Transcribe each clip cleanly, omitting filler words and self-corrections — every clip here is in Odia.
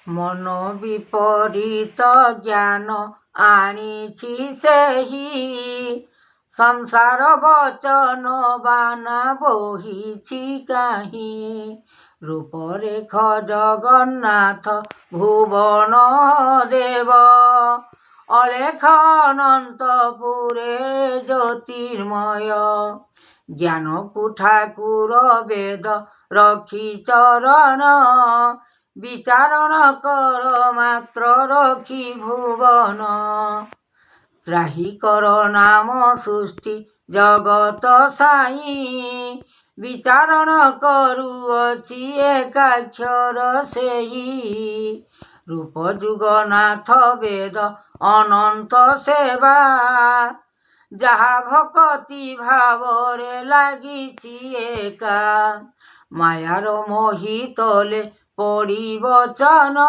ମନ ବିପରୀତ ଜ୍ଞାନ ଆଣିଛି ସେହି, ସଂସାର ବଚନ ବାନା ବୋହିଛି କାହିଁ। ରୂପରେଖ ଜଗନ୍ନାଥ ଭୁବନ ଦେବ, ଅଲେଖ ଅନନ୍ତପୁରେ ଜ୍ୟୋତିର୍ମୟ। ଜ୍ଞାନକୁ ଠାକୁର ବେଦ ରଖି ଚରଣ, ବିଚାରଣ କର ମାତ୍ର ରଖି ଭୁବନ। ତ୍ରାହି କର ନାମ ସୃଷ୍ଟି ଜଗତ ସାଇ, ବିଚାରଣ କରୁଅଛି ଏକାକ୍ଷର ସେଇ। ରୂପ ଯୁଗନାଥ ବେଦ ଅନନ୍ତ ସେବା, ଯାହା ଭକତି ଭାବରେ ଲାଗିଛି ଏକା। ମାୟାର ମୋହି ତଲେ ପଡ଼ି ବଚନ,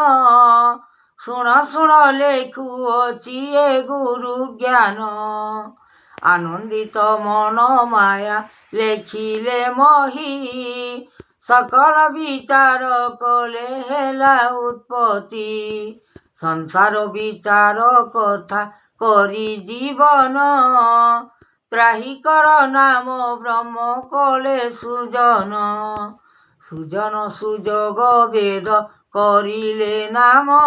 ଶୁଣ ଶୁଣ ଲେଖୁଅଛି ଏ ଗୁରୁ ଜ୍ଞାନ। ଆନନ୍ଦିତ ମନ ମାୟା ଲେଖିଲେ ମହି, ସକଳ ବିଚାର କଲେ ହେଲା ଉତ୍ପତ୍ତି। ସଂସାର ବିଚାର କଥା କରି ଜୀବନ, ତ୍ରାହି କର ନାମ ବ୍ରହ୍ମ କଲେ ସୃଜନ। ସୃଜନ ସୁଯୋଗ ବେଦ କରିଲେ ନାମ,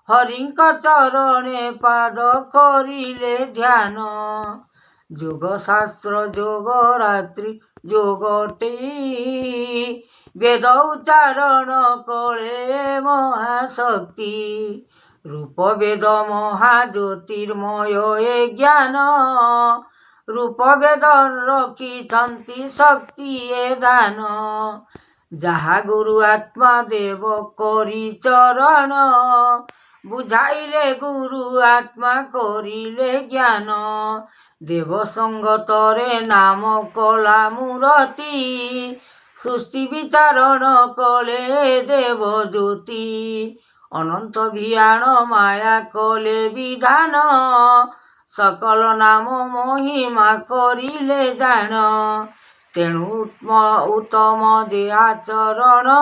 ହରିଙ୍କ ଚରଣେ ପାଦ କରିଲେ ଧ୍ୟାନ। ଯୋଗ ଶାସ୍ତ୍ର ଯୋଗ ରାତ୍ରି ଯୋଗଟି, ବେଦ ଉଚ୍ଚାରଣ କଳେ ମହାଶକ୍ତି। ରୂପ ବେଦ ମହା ଜ୍ୟୋତିର୍ମୟ ଏ ଜ୍ଞାନ, ରୂପ ବେଦ ରଖିଛନ୍ତି ଶକ୍ତି ଏ ଦାନ। ଯାହା ଗୁରୁ ଆତ୍ମା ଦେବ କରି ଚରଣ, ବୁଝାଇଲେ ଗୁରୁ ଆତ୍ମା କରିଲେ ଜ୍ଞାନ। ଦେବ ସଙ୍ଗତରେ ନାମ କଲା ମୂରତି, ସୃଷ୍ଟି ବିଚାରଣ କଲେ ଦେବ ଜ୍ୟୋତି। ଅନନ୍ତ ଭିଆଣ ମାୟା କଲେ ବିଧାନ, ସକଳ ନାମ ମହିମା କରିଲେ ଜାଣ। ତେଣୁ ଉତ୍ତମ ଯେ ଆଚରଣ,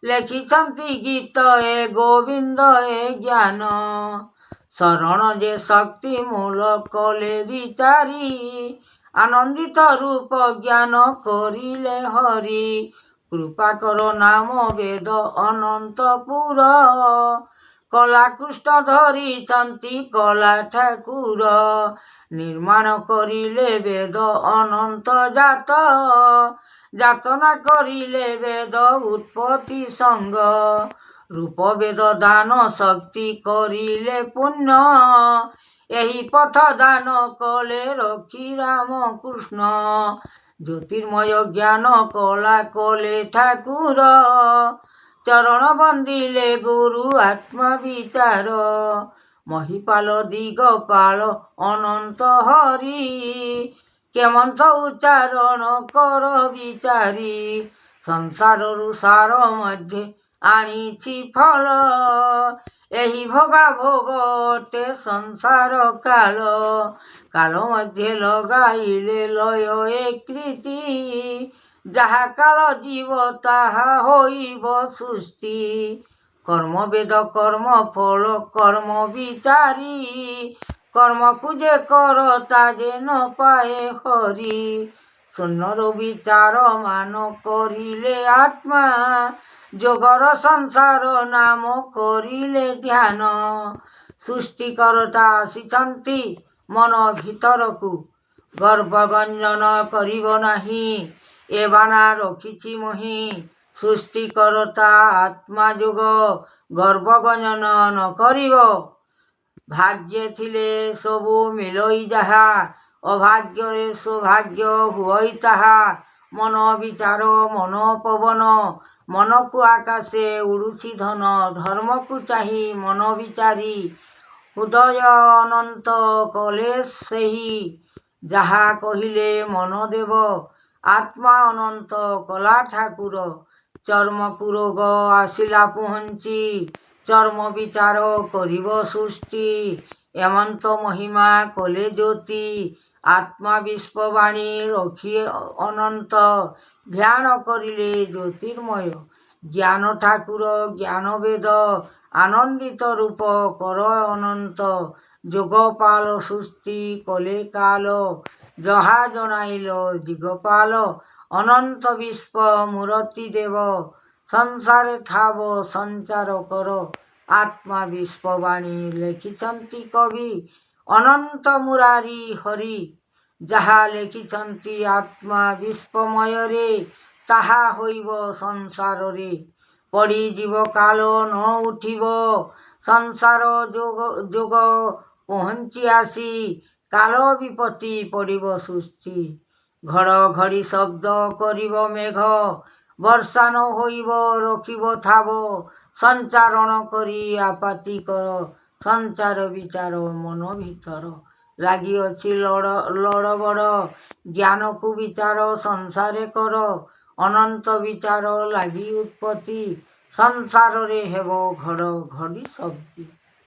ଲେଖିଛନ୍ତି ଗୀତ ଏ ଗୋବିନ୍ଦ ଏ ଜ୍ଞାନ। ଶରଣ ଯେ ଶକ୍ତି ମୂଳ କଲେ ବିଚାରି, ଆନନ୍ଦିତ ରୂପ ଜ୍ଞାନ କରିଲେ ହରି। କୃପା କର ନାମ ବେଦ ଅନନ୍ତପୁର, କଲା କୃଷ୍ଣ ଧରିଛନ୍ତି କଲା ଠାକୁର। ନିର୍ମାଣ କରିଲେ ବେଦ ଅନନ୍ତ ଜାତ, ଯାତନା କରିଲେ ବେଦ ଉତ୍ପତ୍ତି ସଙ୍ଗ। ରୂପ ବେଦ ଦାନ ଶକ୍ତି କରିଲେ ପୁଣ୍ୟ, ଏହି ପଥ ଦାନ କଲେ ରଖି ରାମ କୃଷ୍ଣ। ଜ୍ୟୋତିର୍ମୟ ଜ୍ଞାନ କଲା କଲେ ଠାକୁର, ଚରଣ ବନ୍ଦିଲେ ଗୁରୁ ଆତ୍ମା ବିଚାର। ମହିପାଲ ଦିଗପାଳ ଅନନ୍ତ ହରି, କେମନ୍ତ ଉଚ୍ଚାରଣ କର ବିଚାରି। ସଂସାରରୁ ସାର ମଧ୍ୟେ ଆଣିଛି ଫଳ, ଏହି ଭୋଗା ଭୋଗ ଅଟେ ସଂସାର କାଳ। କାଳ ମଧ୍ୟେ ଲଗାଇଲେ ଲୟ ଏକୃତି, ଯାହା କାଳ ଯିବ ତାହା ହୋଇବ ସୃଷ୍ଟି। କର୍ମ ବେଦ କର୍ମ ଫଳ କର୍ମ ବିଚାରି, କର୍ମକୁ ଯେ କର ତା ଯେ ନ ପାଏ ହରି। ଶୂନ୍ୟର ବିଚାର ମାନ କରିଲେ ଆତ୍ମା, ଯୋଗର ସଂସାର ନାମ କରିଲେ ଧ୍ୟାନ। ସୃଷ୍ଟିକର୍ତ୍ତା ଆସିଛନ୍ତି ମନ ଭିତରକୁ, ଗର୍ଭଗଞ୍ଜନ କରିବ ନାହିଁ ଏ ବାନା ରଖିଛି ମୋହି। ସୃଷ୍ଟିକର୍ତ୍ତା ଆତ୍ମା ଯୋଗ ଗର୍ଭଗଞ୍ଜନ ନ କରିବ, ଭାଗ୍ୟେ ଥିଲେ ସବୁ ମିଳଇ ଯାହା, ଅଭାଗ୍ୟରେ ସୌଭାଗ୍ୟ ହୁଅଇ ତାହା। ମନ ବିଚାର ମନ ପବନ, ମନକୁ ଆକାଶେ ଉଡୁଛି ଧନ। ଧର୍ମକୁ ଚାହିଁ ମନ ବିଚାରି, ହୃଦୟ ଅନନ୍ତ କଲେ ସେହି। ଯାହା କହିଲେ ମନ ଦେବ, ଆତ୍ମା ଅନନ୍ତ କଲା ଠାକୁର। ଚର୍ମକୁ ରୋଗ ଆସିଲା ପହଞ୍ଚି, ଚର୍ମ ବିଚାର କରିବ ସୃଷ୍ଟି। ଏମନ୍ତ ମହିମା କଲେ ଜ୍ୟୋତି, ଆତ୍ମା ବିଶ୍ୱବାଣୀ ରଖି ଅନନ୍ତ। ଧ୍ୟାନ କରିଲେ ଜ୍ୟୋତିର୍ମୟ, জ্ঞান ঠাকুর জ্ঞান বেদ আনন্দিত রূপ কর অনন্ত যোগপাল সুস্থি কলে কাল যাহা জনাইল দিগপাল অনন্ত বিশ্বর মূরতি দেব সংসারে থাব সঞ্চার কর আত্মা বিশ্ববাণী লেখিছন্তি কবি ଅନନ୍ତ ମୁରାରୀ ହରି ଯାହା ଲେଖିଛନ୍ତି ଆତ୍ମା ବିଶ୍ୱମୟରେ ତାହା ହୋଇବ ସଂସାରରେ ପଡ଼ିଯିବ କାଳ ନ ଉଠିବ ସଂସାର ଯୋଗ ପହଞ୍ଚି ଆସି କାଳ ବିପତ୍ତି ପଡ଼ିବ ସୃଷ୍ଟି ଘଡ଼ଘଡ଼ି ଶବ୍ଦ କରିବ ମେଘ ବର୍ଷା ନ ହୋଇବ ରଖିବ ଥାବ ସଞ୍ଚାରଣ କରି ଆପାତି କର ସଞ୍ଚାର ବିଚାର ମନ ଭିତର ଲାଗିଅଛି ଲଡ଼ ବଡ଼ ଜ୍ଞାନକୁ ବିଚାର ସଂସାରେ କର ଅନନ୍ତ ବିଚାର ଲାଗି ଉତ୍ପତ୍ତି ସଂସାରରେ ହେବ ଘଡ଼ଘଡ଼ି ଶବ୍ଦ।